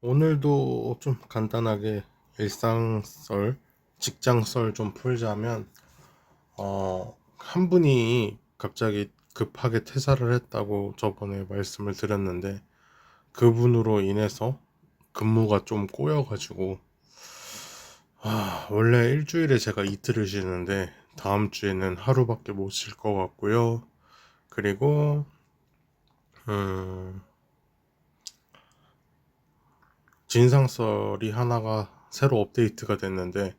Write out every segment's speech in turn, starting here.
오늘도 좀 간단하게 일상썰, 직장썰 좀 풀자면, 한 분이 갑자기 급하게 퇴사를 했다고 저번에 말씀을 드렸는데, 그분으로 인해서 근무가 좀 꼬여가지고, 원래 일주일에 제가 이틀을 쉬는데, 다음 주에는 하루밖에 못 쉴 것 같고요. 그리고, 음, 진상썰이 하나가 새로 업데이트가 됐는데,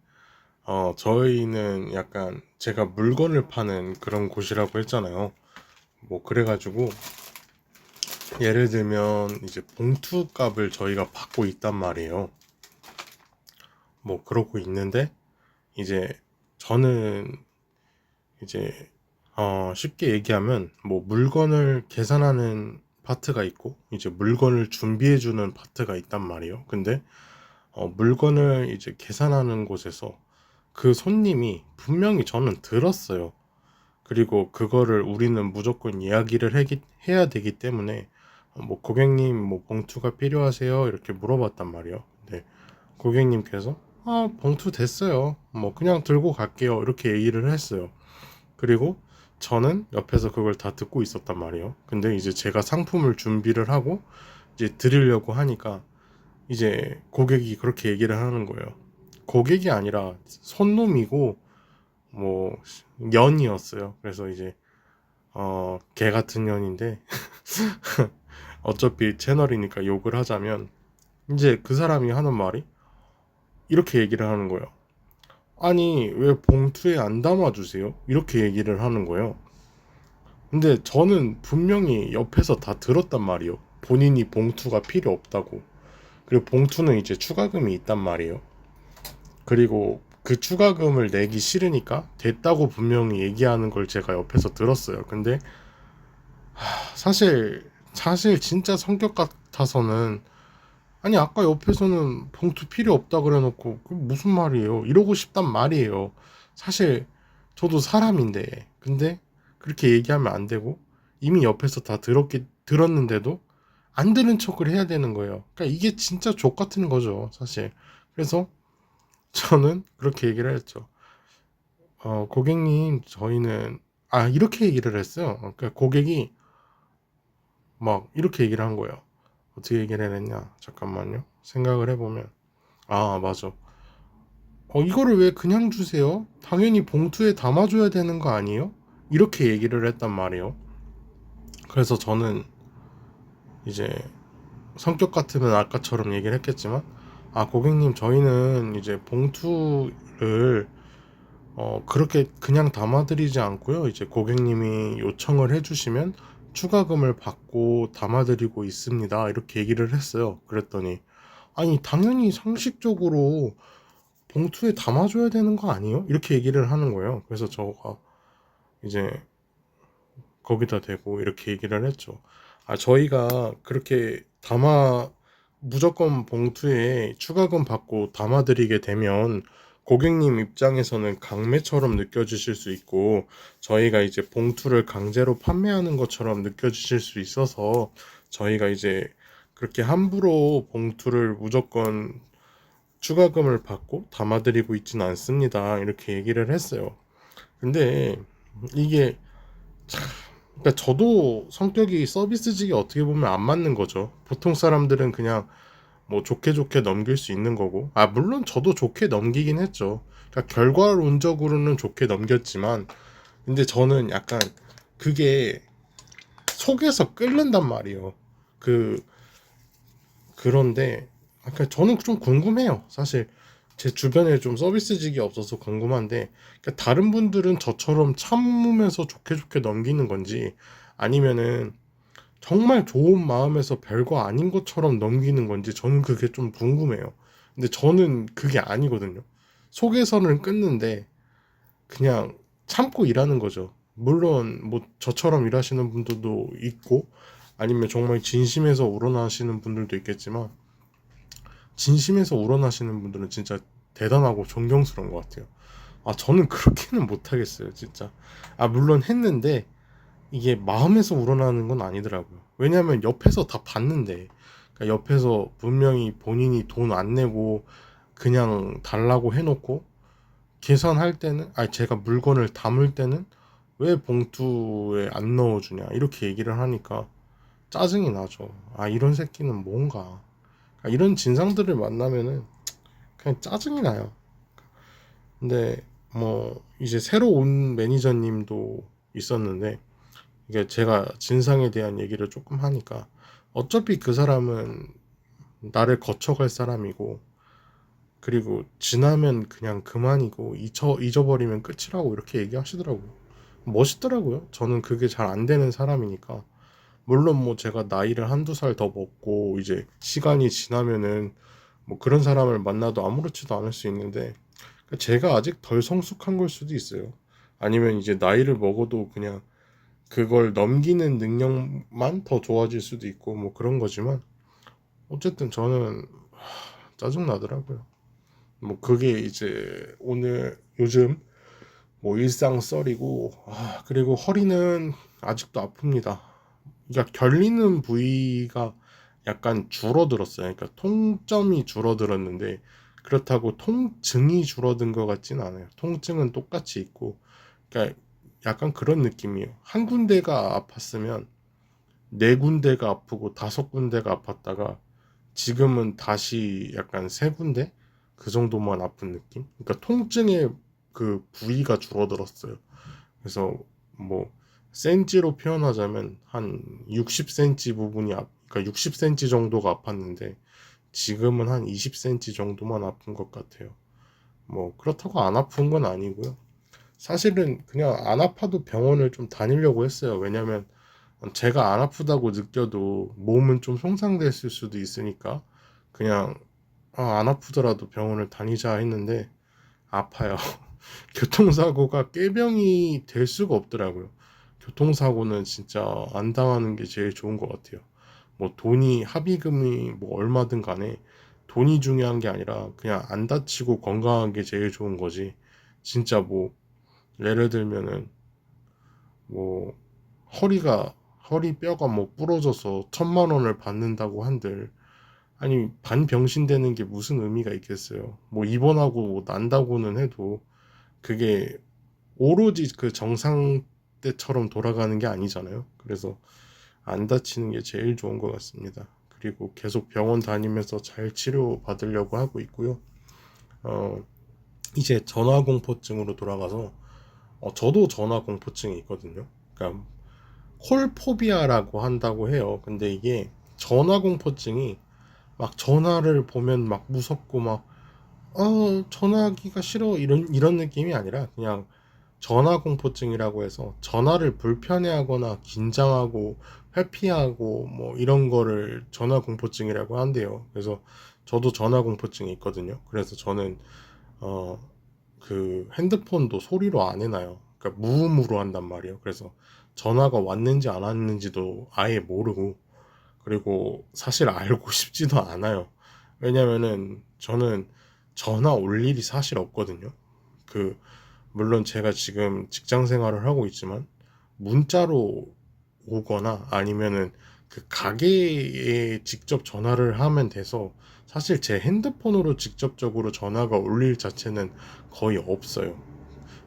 저희는 약간 제가 물건을 파는 그런 곳이라고 했잖아요. 뭐, 그래가지고, 예를 들면, 이제 봉투 값을 저희가 받고 있단 말이에요. 뭐, 그러고 있는데, 이제, 저는, 이제, 쉽게 얘기하면, 뭐, 물건을 계산하는 파트가 있고, 이제 물건을 준비해주는 파트가 있단 말이에요. 근데, 물건을 이제 계산하는 곳에서 그 손님이 분명히 저는 들었어요. 그리고 그거를 우리는 무조건 이야기를 해야 되기 때문에 뭐 고객님 뭐 봉투가 필요하세요? 이렇게 물어봤단 말이에요. 근데 고객님께서 봉투 됐어요. 뭐 그냥 들고 갈게요. 이렇게 얘기를 했어요. 그리고 저는 옆에서 그걸 다 듣고 있었단 말이에요. 근데 이제 제가 상품을 준비를 하고 이제 드리려고 하니까 이제 고객이 그렇게 얘기를 하는 거예요. 고객이 아니라 손놈이고 뭐 년이었어요. 그래서 이제 개 같은 년인데 어차피 채널이니까 욕을 하자면 이제 그 사람이 하는 말이 이렇게 얘기를 하는 거예요. 아니 왜 봉투에 안 담아주세요? 이렇게 얘기를 하는 거예요. 근데 저는 분명히 옆에서 다 들었단 말이에요. 본인이 봉투가 필요 없다고. 그리고 봉투는 이제 추가금이 있단 말이에요. 그리고 그 추가금을 내기 싫으니까 됐다고 분명히 얘기하는 걸 제가 옆에서 들었어요. 근데 사실 진짜 성격 같아서는 아니 아까 옆에서는 봉투 필요 없다 그래 놓고 그 무슨 말이에요 이러고 싶단 말이에요. 사실 저도 사람인데 근데 그렇게 얘기하면 안 되고 이미 옆에서 다 들었는데도 안 들은 척을 해야 되는 거예요. 그러니까 이게 진짜 족 같은 거죠 사실. 그래서 저는 그렇게 얘기를 했죠. 고객님 저희는 이렇게 얘기를 했어요. 그러니까 고객이 막 이렇게 얘기를 한 거예요. 어떻게 얘기를 했냐? 잠깐만요. 생각을 해보면 맞아. 이거를 왜 그냥 주세요? 당연히 봉투에 담아줘야 되는 거 아니에요? 이렇게 얘기를 했단 말이에요. 그래서 저는 이제 성격 같으면 아까처럼 얘기를 했겠지만 고객님 저희는 이제 봉투를 그렇게 그냥 담아드리지 않고요. 이제 고객님이 요청을 해주시면 추가금을 받고 담아드리고 있습니다. 이렇게 얘기를 했어요. 그랬더니 아니 당연히 상식적으로 봉투에 담아줘야 되는 거 아니에요? 이렇게 얘기를 하는 거예요. 그래서 저가 이제 거기다 대고 이렇게 얘기를 했죠. 저희가 그렇게 무조건 봉투에 추가금 받고 담아드리게 되면 고객님 입장에서는 강매처럼 느껴지실 수 있고 저희가 이제 봉투를 강제로 판매하는 것처럼 느껴지실 수 있어서 저희가 이제 그렇게 함부로 봉투를 무조건 추가금을 받고 담아드리고 있지는 않습니다. 이렇게 얘기를 했어요. 근데 이게 그러니까 저도 성격이 서비스직이 어떻게 보면 안 맞는 거죠. 보통 사람들은 그냥 뭐 좋게 좋게 넘길 수 있는 거고 물론 저도 좋게 넘기긴 했죠. 그러니까 결과론적으로는 좋게 넘겼지만 근데 저는 약간 그게 속에서 끓는단 말이에요. 그 그런데 그러니까 저는 좀 궁금해요. 사실 제 주변에 좀 서비스직이 없어서 궁금한데 그러니까 다른 분들은 저처럼 참으면서 좋게 좋게 넘기는 건지 아니면은 정말 좋은 마음에서 별거 아닌 것처럼 넘기는 건지 저는 그게 좀 궁금해요. 근데 저는 그게 아니거든요. 속에서는 끊는데 그냥 참고 일하는 거죠. 물론 뭐 저처럼 일하시는 분들도 있고 아니면 정말 진심에서 우러나시는 분들도 있겠지만 진심에서 우러나시는 분들은 진짜 대단하고 존경스러운 것 같아요. 저는 그렇게는 못하겠어요, 진짜. 물론 했는데, 이게 마음에서 우러나는 건 아니더라고요. 왜냐면 옆에서 다 봤는데, 그러니까 옆에서 분명히 본인이 돈 안 내고 그냥 달라고 해놓고 계산할 때는, 아니 제가 물건을 담을 때는 왜 봉투에 안 넣어주냐 이렇게 얘기를 하니까 짜증이 나죠. 아, 이런 새끼는 뭔가. 그러니까 이런 진상들을 만나면은 그냥 짜증이 나요. 근데 뭐 이제 새로 온 매니저님도 있었는데, 이게 제가 진상에 대한 얘기를 조금 하니까 어차피 그 사람은 나를 거쳐갈 사람이고, 그리고 지나면 그냥 그만이고 잊어버리면 끝이라고 이렇게 얘기하시더라고요. 멋있더라고요. 저는 그게 잘 안 되는 사람이니까. 물론 뭐 제가 나이를 한두 살 더 먹고 이제 시간이 지나면은 뭐 그런 사람을 만나도 아무렇지도 않을 수 있는데, 제가 아직 덜 성숙한 걸 수도 있어요. 아니면 이제 나이를 먹어도 그냥 그걸 넘기는 능력만 더 좋아질 수도 있고 뭐 그런 거지만, 어쨌든 저는 짜증 나더라고요. 뭐 그게 이제 오늘 요즘 뭐 일상 썰이고, 그리고 허리는 아직도 아픕니다. 그러니까 결리는 부위가 약간 줄어들었어요. 그러니까 통점이 줄어들었는데 그렇다고 통증이 줄어든 것 같진 않아요. 통증은 똑같이 있고, 그러니까 약간 그런 느낌이에요. 한 군데가 아팠으면 네 군데가 아프고 다섯 군데가 아팠다가 지금은 다시 약간 세 군데 그 정도만 아픈 느낌. 그러니까 통증의 그 부위가 줄어들었어요. 그래서 뭐 센치로 표현하자면 한 60cm 부분이 그러니까 60cm 정도가 아팠는데 지금은 한 20cm 정도만 아픈 것 같아요. 뭐 그렇다고 안 아픈 건 아니고요. 사실은 그냥 안 아파도 병원을 좀 다니려고 했어요. 왜냐면 제가 안 아프다고 느껴도 몸은 좀 손상됐을 수도 있으니까 그냥 안 아프더라도 병원을 다니자 했는데 아파요. 교통사고가 꾀병이 될 수가 없더라고요. 교통사고는 진짜 안 당하는 게 제일 좋은 것 같아요. 뭐 돈이 합의금이 뭐 얼마든 간에 돈이 중요한 게 아니라 그냥 안 다치고 건강한 게 제일 좋은 거지. 진짜 뭐 예를 들면은 뭐 허리가 허리뼈가 뭐 부러져서 1,000만 원을 받는다고 한들, 아니 반병신 되는 게 무슨 의미가 있겠어요. 뭐 입원하고 뭐 난다고는 해도 그게 오로지 그 정상 때처럼 돌아가는 게 아니잖아요. 그래서 안 다치는 게 제일 좋은 것 같습니다. 그리고 계속 병원 다니면서 잘 치료 받으려고 하고 있고요. 어, 이제 전화공포증으로 돌아가서, 저도 전화공포증이 있거든요. 그러니까 콜포비아라고 한다고 해요. 근데 이게 전화공포증이 막 전화를 보면 막 무섭고 막 전화하기가 싫어 이런 느낌이 아니라 그냥 전화 공포증이라고 해서 전화를 불편해하거나 긴장하고 회피하고 뭐 이런 거를 전화 공포증이라고 한대요. 그래서 저도 전화 공포증이 있거든요. 그래서 저는 어 그 핸드폰도 소리로 안 해놔요. 그러니까 무음으로 한단 말이에요. 그래서 전화가 왔는지 안 왔는지도 아예 모르고, 그리고 사실 알고 싶지도 않아요. 왜냐면은 저는 전화 올 일이 사실 없거든요. 그 물론 제가 지금 직장 생활을 하고 있지만 문자로 오거나 아니면은 그 가게에 직접 전화를 하면 돼서 사실 제 핸드폰으로 직접적으로 전화가 올 일 자체는 거의 없어요.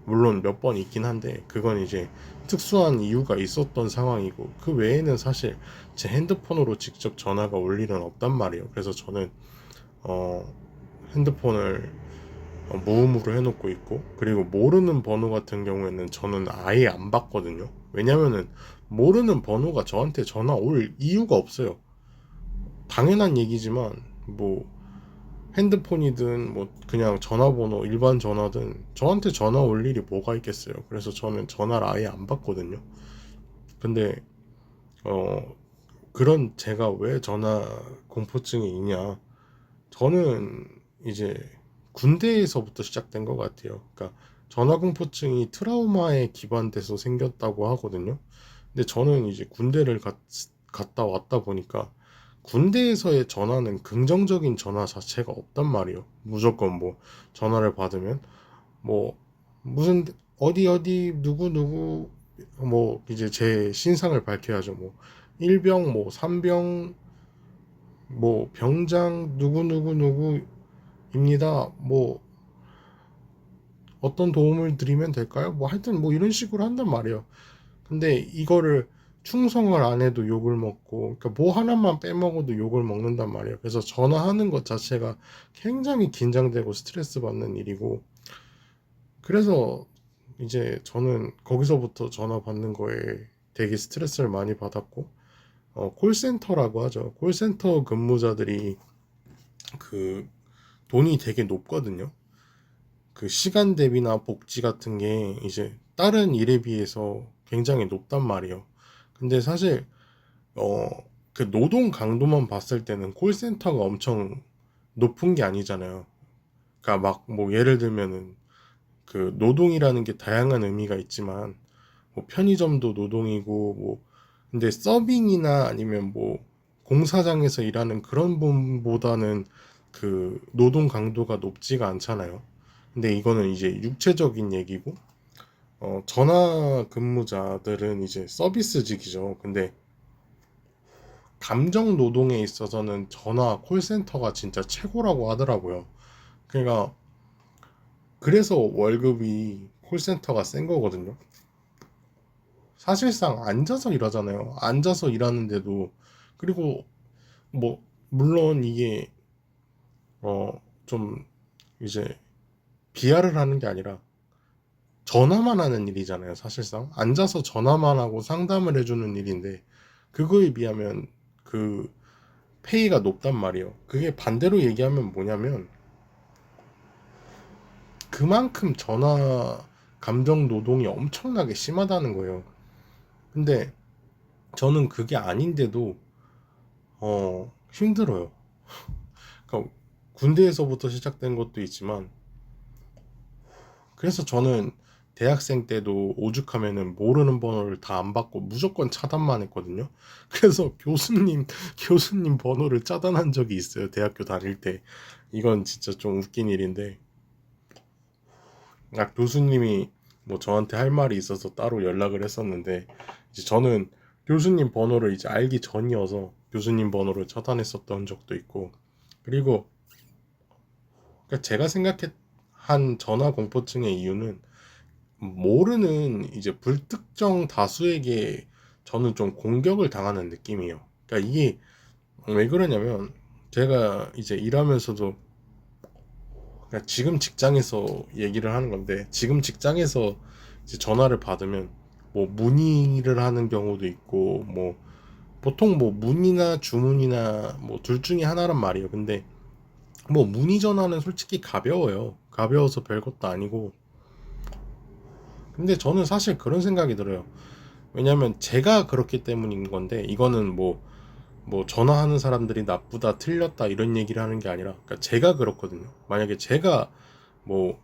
물론 몇 번 있긴 한데 그건 이제 특수한 이유가 있었던 상황이고, 그 외에는 사실 제 핸드폰으로 직접 전화가 올 일은 없단 말이에요. 그래서 저는 어 핸드폰을 무음으로 해놓고 있고, 그리고 모르는 번호 같은 경우에는 저는 아예 안 받거든요. 왜냐면은 모르는 번호가 저한테 전화 올 이유가 없어요. 당연한 얘기지만 뭐 핸드폰이든 뭐 그냥 전화번호 일반 전화든 저한테 전화 올 일이 뭐가 있겠어요. 그래서 저는 전화를 아예 안 받거든요. 근데 어 그런 제가 왜 전화 공포증이 있냐, 저는 이제 군대에서부터 시작된 것 같아요. 그러니까 전화공포증이 트라우마에 기반돼서 생겼다고 하거든요. 근데 저는 이제 갔다 왔다 보니까 군대에서의 전화는 긍정적인 전화 자체가 없단 말이에요. 무조건 뭐 전화를 받으면 뭐 무슨 어디 누구 뭐 이제 제 신상을 밝혀야죠. 뭐 일병 뭐 3병 뭐 병장 누구누구누구입니다. 뭐 어떤 도움을 드리면 될까요? 뭐 하여튼 뭐 이런 식으로 한단 말이에요. 근데 이거를 충성을 안 해도 욕을 먹고, 그러니까 뭐 하나만 빼먹어도 욕을 먹는단 말이에요. 그래서 전화하는 것 자체가 굉장히 긴장되고 스트레스 받는 일이고, 그래서 이제 저는 거기서부터 전화 받는 거에 되게 스트레스를 많이 받았고, 콜센터라고 하죠. 콜센터 근무자들이 그 돈이 되게 높거든요. 그 시간 대비나 복지 같은 게 이제 다른 일에 비해서 굉장히 높단 말이에요. 근데 사실 어, 그 노동 강도만 봤을 때는 콜센터가 엄청 높은 게 아니잖아요. 그러니까 막 뭐 예를 들면은 그 노동이라는 게 다양한 의미가 있지만 뭐 편의점도 노동이고 뭐 근데 서빙이나 아니면 뭐 공사장에서 일하는 그런 분보다는 그 노동 강도가 높지가 않잖아요. 근데 이거는 이제 육체적인 얘기고 전화 근무자들은 이제 서비스직이죠. 근데 감정 노동에 있어서는 전화 콜센터가 진짜 최고라고 하더라고요. 그러니까 그래서 월급이 콜센터가 센 거거든요. 사실상 앉아서 일하잖아요. 앉아서 일하는데도 그리고 뭐 물론 이게 좀 이제 비하를 하는 게 아니라 전화만 하는 일이잖아요. 사실상 앉아서 전화만 하고 상담을 해주는 일인데 그거에 비하면 그 페이가 높단 말이에요. 그게 반대로 얘기하면 뭐냐면 그만큼 전화 감정 노동이 엄청나게 심하다는 거예요. 근데 저는 그게 아닌데도 힘들어요. 그러니까 군대에서부터 시작된 것도 있지만 그래서 저는 대학생 때도 오죽하면은 모르는 번호를 다 안 받고 무조건 차단만 했거든요. 그래서 교수님 번호를 차단한 적이 있어요. 대학교 다닐 때. 이건 진짜 좀 웃긴 일인데 교수님이 뭐 저한테 할 말이 있어서 따로 연락을 했었는데 이제 저는 교수님 번호를 이제 알기 전이어서 교수님 번호를 차단했었던 적도 있고 그리고 그러니까 제가 생각한 전화 공포증의 이유는 모르는 이제 불특정 다수에게 저는 좀 공격을 당하는 느낌이에요. 그러니까 이게 왜 그러냐면 제가 이제 일하면서도 그러니까 지금 직장에서 얘기를 하는 건데 지금 직장에서 이제 전화를 받으면 뭐 문의를 하는 경우도 있고 뭐 보통 뭐 문의나 주문이나 뭐 둘 중에 하나란 말이에요. 근데 뭐 문의 전화는 솔직히 가벼워요. 가벼워서 별것도 아니고 근데 저는 사실 그런 생각이 들어요. 왜냐면 제가 그렇기 때문인 건데 이거는 뭐 전화하는 사람들이 나쁘다 틀렸다 이런 얘기를 하는 게 아니라 그러니까 제가 그렇거든요. 만약에 제가 뭐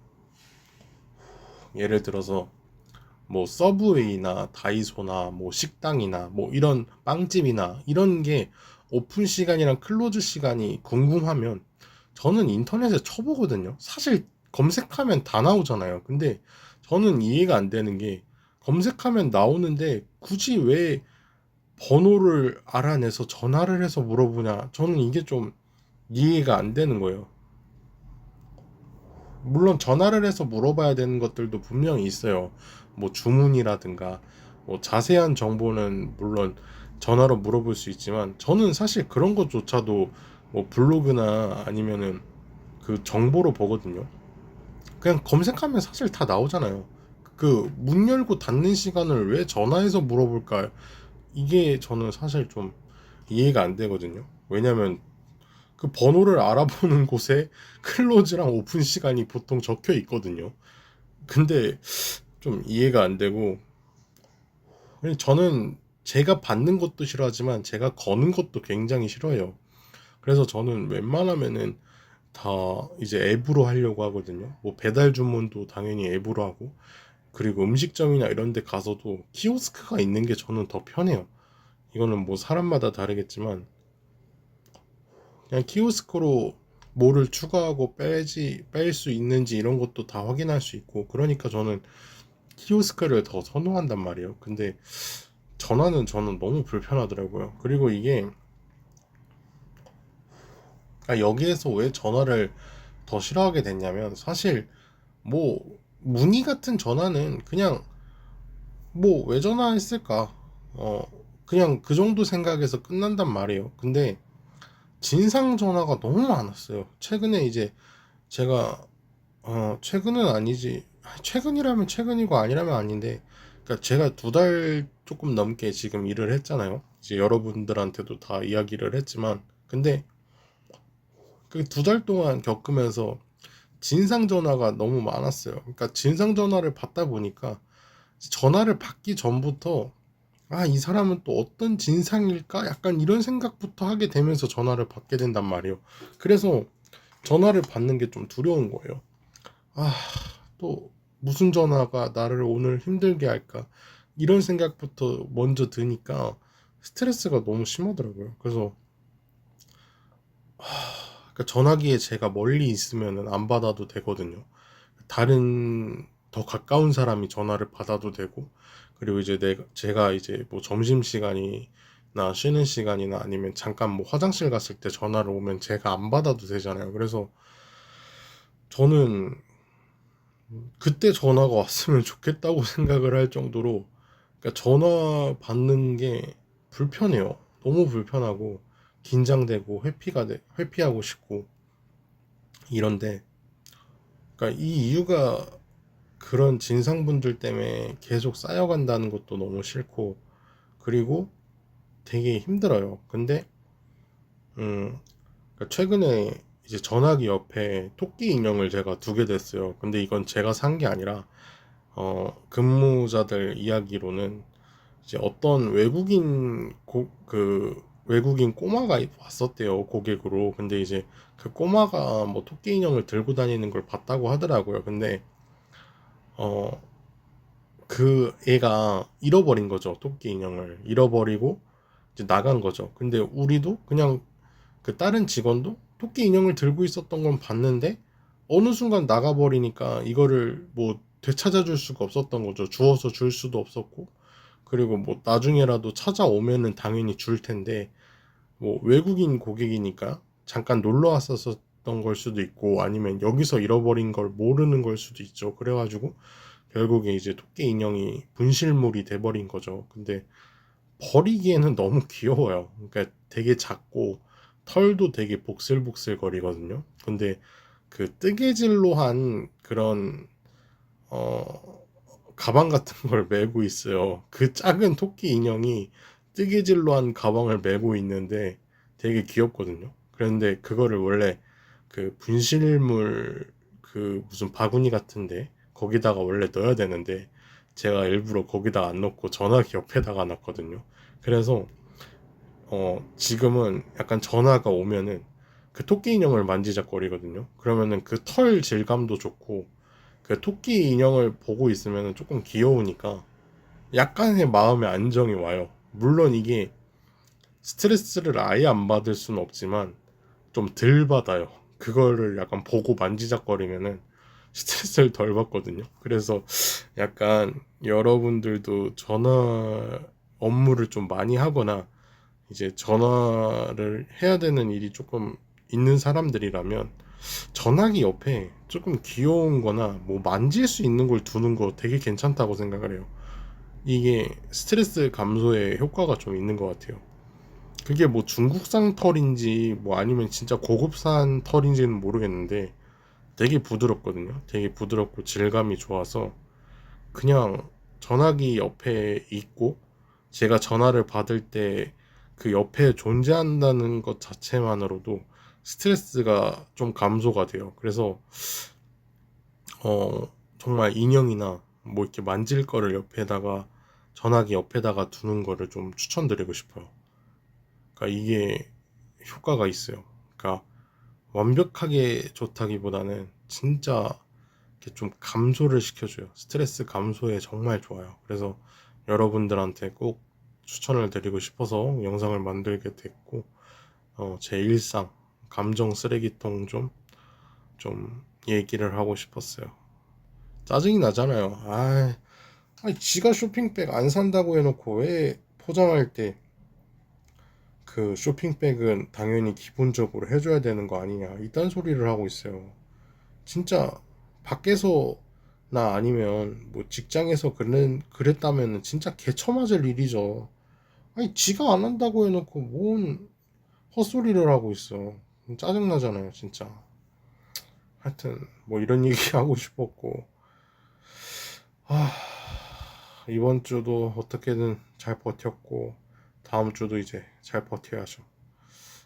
예를 들어서 뭐 서브웨이나 다이소나 뭐 식당이나 뭐 이런 빵집이나 이런 게 오픈 시간이랑 클로즈 시간이 궁금하면 저는 인터넷에 쳐보거든요. 사실 검색하면 다 나오잖아요. 근데 저는 이해가 안 되는 게 검색하면 나오는데 굳이 왜 번호를 알아내서 전화를 해서 물어보냐. 저는 이게 좀 이해가 안 되는 거예요. 물론 전화를 해서 물어봐야 되는 것들도 분명히 있어요. 뭐 주문이라든가 뭐 자세한 정보는 물론 전화로 물어볼 수 있지만 저는 사실 그런 것조차도 뭐 블로그나 아니면은 그 정보로 보거든요. 그냥 검색하면 사실 다 나오잖아요. 그 문 열고 닫는 시간을 왜 전화해서 물어볼까? 이게 저는 사실 좀 이해가 안 되거든요. 왜냐면 그 번호를 알아보는 곳에 클로즈랑 오픈 시간이 보통 적혀 있거든요. 근데 좀 이해가 안 되고 저는 제가 받는 것도 싫어하지만 제가 거는 것도 굉장히 싫어해요. 그래서 저는 웬만하면은 다 이제 앱으로 하려고 하거든요. 뭐 배달 주문도 당연히 앱으로 하고 그리고 음식점이나 이런 데 가서도 키오스크가 있는 게 저는 더 편해요. 이거는 뭐 사람마다 다르겠지만 그냥 키오스크로 뭐를 추가하고 뺄 수 있는지 이런 것도 다 확인할 수 있고 그러니까 저는 키오스크를 더 선호한단 말이에요. 근데 전화는 저는 너무 불편하더라고요. 그리고 이게 그러니까 여기에서 왜 전화를 더 싫어하게 됐냐면, 사실 뭐 문의 같은 전화는 그냥 뭐 왜 전화했을까, 어 그냥 그 정도 생각에서 끝난단 말이에요. 근데 진상 전화가 너무 많았어요. 최근에 이제 제가 최근은 아니지, 최근이라면 최근이고 아니라면 아닌데, 그러니까 제가 2달 조금 넘게 지금 일을 했잖아요. 이제 여러분들한테도 다 이야기를 했지만, 근데 그 2달 동안 겪으면서 진상 전화가 너무 많았어요. 그러니까 진상 전화를 받다 보니까 전화를 받기 전부터, 이 사람은 또 어떤 진상일까? 약간 이런 생각부터 하게 되면서 전화를 받게 된단 말이에요. 그래서 전화를 받는 게 좀 두려운 거예요. 아, 또 무슨 전화가 나를 오늘 힘들게 할까? 이런 생각부터 먼저 드니까 스트레스가 너무 심하더라고요. 그래서 그러니까 전화기에 제가 멀리 있으면 안 받아도 되거든요. 다른 더 가까운 사람이 전화를 받아도 되고, 그리고 이제 제가 이제 뭐 점심 시간이나 쉬는 시간이나 아니면 잠깐 뭐 화장실 갔을 때 전화를 오면 제가 안 받아도 되잖아요. 그래서 저는 그때 전화가 왔으면 좋겠다고 생각을 할 정도로, 그러니까 전화 받는 게 불편해요. 너무 불편하고 긴장되고 회피하고 싶고 이런데, 그러니까 이 이유가 그런 진상분들 때문에 계속 쌓여간다는 것도 너무 싫고, 그리고 되게 힘들어요. 근데 그러니까 최근에 이제 전화기 옆에 토끼 인형을 제가 두게 됐어요. 근데 이건 제가 산 게 아니라 근무자들 이야기로는 이제 어떤 외국인 꼬마가 왔었대요, 고객으로. 근데 이제 그 꼬마가 뭐 토끼 인형을 들고 다니는 걸 봤다고 하더라고요. 근데 어 그 애가 잃어버린 거죠. 토끼 인형을 잃어버리고 이제 나간 거죠. 근데 우리도 그냥, 그 다른 직원도 토끼 인형을 들고 있었던 건 봤는데 어느 순간 나가버리니까 이거를 뭐 되찾아 줄 수가 없었던 거죠. 주워서 줄 수도 없었고, 그리고 뭐 나중에라도 찾아오면은 당연히 줄 텐데, 뭐 외국인 고객이니까 잠깐 놀러 왔었던 걸 수도 있고, 아니면 여기서 잃어버린 걸 모르는 걸 수도 있죠. 그래가지고 결국에 이제 토끼 인형이 분실물이 돼버린 거죠. 근데 버리기에는 너무 귀여워요. 그러니까 되게 작고 털도 되게 복슬복슬 거리거든요. 근데 그 뜨개질로 한 그런 어 가방 같은 걸 메고 있어요. 그 작은 토끼 인형이 뜨개질로 한 가방을 메고 있는데 되게 귀엽거든요. 그런데 그거를 원래 그 분실물, 그 무슨 바구니 같은데 거기다가 원래 넣어야 되는데 제가 일부러 거기다 안 넣고 전화기 옆에다가 놨거든요. 그래서 지금은 약간 전화가 오면은 그 토끼 인형을 만지작거리거든요. 그러면은 그 털 질감도 좋고, 그 토끼 인형을 보고 있으면은 조금 귀여우니까 약간의 마음의 안정이 와요. 물론 이게 스트레스를 아예 안 받을 수는 없지만 좀 덜 받아요. 그거를 약간 보고 만지작거리면은 스트레스를 덜 받거든요. 그래서 약간 여러분들도 전화 업무를 좀 많이 하거나 이제 전화를 해야 되는 일이 조금 있는 사람들이라면 전화기 옆에 조금 귀여운 거나 뭐 만질 수 있는 걸 두는 거 되게 괜찮다고 생각을 해요. 이게 스트레스 감소에 효과가 좀 있는 것 같아요. 그게 뭐 중국산 털인지 뭐 아니면 진짜 고급산 털인지는 모르겠는데 되게 부드럽거든요. 되게 부드럽고 질감이 좋아서 그냥 전화기 옆에 있고 제가 전화를 받을 때 그 옆에 존재한다는 것 자체만으로도 스트레스가 좀 감소가 돼요. 그래서 정말 인형이나 뭐 이렇게 만질 거를 옆에다가, 전화기 옆에다가 두는 거를 좀 추천드리고 싶어요. 그러니까 이게 효과가 있어요. 그러니까 완벽하게 좋다기보다는 진짜 이렇게 좀 감소를 시켜줘요. 스트레스 감소에 정말 좋아요. 그래서 여러분들한테 꼭 추천을 드리고 싶어서 영상을 만들게 됐고, 제 일상, 감정 쓰레기통 좀 얘기를 하고 싶었어요. 짜증이 나잖아요. 아니, 지가 쇼핑백 안 산다고 해놓고 왜 포장할 때 그 쇼핑백은 당연히 기본적으로 해줘야 되는 거 아니냐 이딴 소리를 하고 있어요. 진짜 밖에서 나 아니면 뭐 직장에서 그랬다면 진짜 개처맞을 일이죠. 아니 지가 안 한다고 해놓고 뭔 헛소리를 하고 있어. 짜증나잖아요 진짜. 하여튼 뭐 이런 얘기 하고 싶었고, 아, 이번 주도 어떻게든 잘 버텼고 다음 주도 이제 잘 버텨야죠.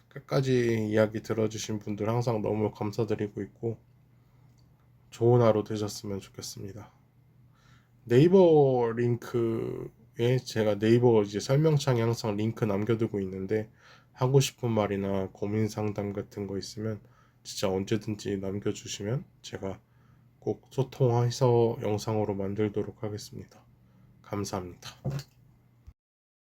끝까지 이야기 들어주신 분들 항상 너무 감사드리고 있고 좋은 하루 되셨으면 좋겠습니다. 네이버 링크에 제가 네이버 이제 설명창에 항상 링크 남겨두고 있는데 하고 싶은 말이나 고민 상담 같은 거 있으면 진짜 언제든지 남겨주시면 제가 꼭 소통해서 영상으로 만들도록 하겠습니다. 감사합니다.